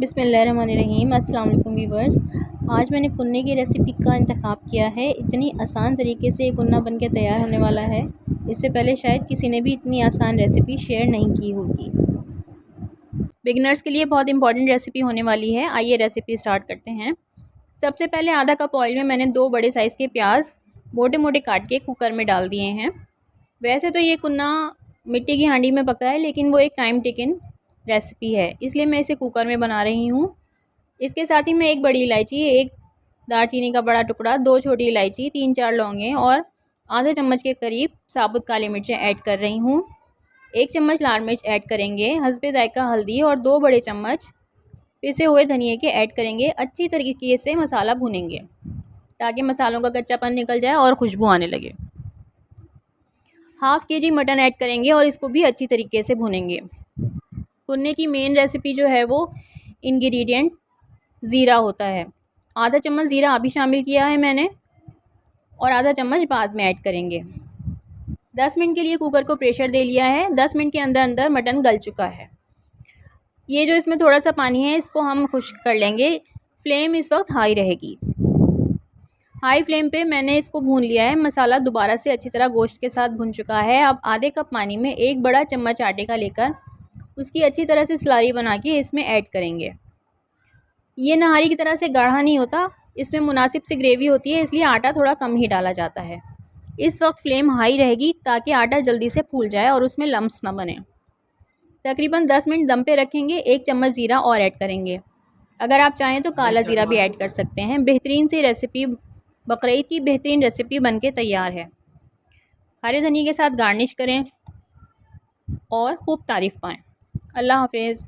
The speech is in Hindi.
बिस्मिल्लाहिर्रहमानिर्रहीम। अस्सलाम वालेकुम व्यूवर्स। आज मैंने कुन्ने की रेसिपी का इंतखाब किया है। इतनी आसान तरीके से ये कुन्ना बन के तैयार होने वाला है, इससे पहले शायद किसी ने भी इतनी आसान रेसिपी शेयर नहीं की होगी। बिगिनर्स के लिए बहुत इंपॉर्टेंट रेसिपी होने वाली है। आइए रेसिपी स्टार्ट करते हैं। सबसे पहले आधा कप ऑयल में मैंने 2 बड़े साइज़ के प्याज मोटे मोटे काट के कुकर में डाल दिए हैं। वैसे तो ये कुन्ना मिट्टी की हांडी में पकता है, लेकिन वो एक टाइम टेकिंग रेसिपी है, इसलिए मैं इसे कुकर में बना रही हूँ। इसके साथ ही मैं 1 बड़ी इलायची, 1 दालचीनी का बड़ा टुकड़ा, 2 छोटी इलायची, 3-4 लौंगे और आधे चम्मच के करीब साबुत काली मिर्चें ऐड कर रही हूँ। 1 चम्मच लाल मिर्च ऐड करेंगे, हस्बे जायका हल्दी और 2 बड़े चम्मच पिसे हुए धनिए के ऐड करेंगे। अच्छी तरीके से मसाला भूनेंगे ताकि मसालों का कच्चापन निकल जाए और खुशबू आने लगे। हाफ़ kg मटन ऐड करेंगे और इसको भी अच्छी तरीके से भूनेंगे। कुन्ने की मेन रेसिपी जो है वो इंग्रेडिएंट ज़ीरा होता है। आधा चम्मच ज़ीरा अभी शामिल किया है मैंने और आधा चम्मच बाद में ऐड करेंगे। 10 मिनट के लिए कुकर को प्रेशर दे लिया है। 10 मिनट के अंदर अंदर मटन गल चुका है। ये जो इसमें थोड़ा सा पानी है, इसको हम खुश्क कर लेंगे। फ्लेम इस वक्त हाई रहेगी। हाई फ्लेम पे मैंने इसको भून लिया है। मसाला दोबारा से अच्छी तरह गोश्त के साथ भुन चुका है। अब आधे कप पानी में 1 बड़ा चम्मच आटे का लेकर उसकी अच्छी तरह से स्लरी बना के इसमें ऐड करेंगे। ये नहारी की तरह से गाढ़ा नहीं होता, इसमें मुनासिब से ग्रेवी होती है, इसलिए आटा थोड़ा कम ही डाला जाता है। इस वक्त फ्लेम हाई रहेगी ताकि आटा जल्दी से फूल जाए और उसमें लम्स ना बने। तकरीबन 10 मिनट दम पे रखेंगे। 1 चम्मच ज़ीरा और ऐड करेंगे। अगर आप चाहें तो काला ज़ीरा भी ऐड कर सकते हैं। बेहतरीन सी रेसिपी, बकरीद की बेहतरीन रेसिपी बनके तैयार है। हरे धनिए के साथ गार्निश करें और खूब तारीफ़ पाएँ। अल्लाह हाफ़िज़।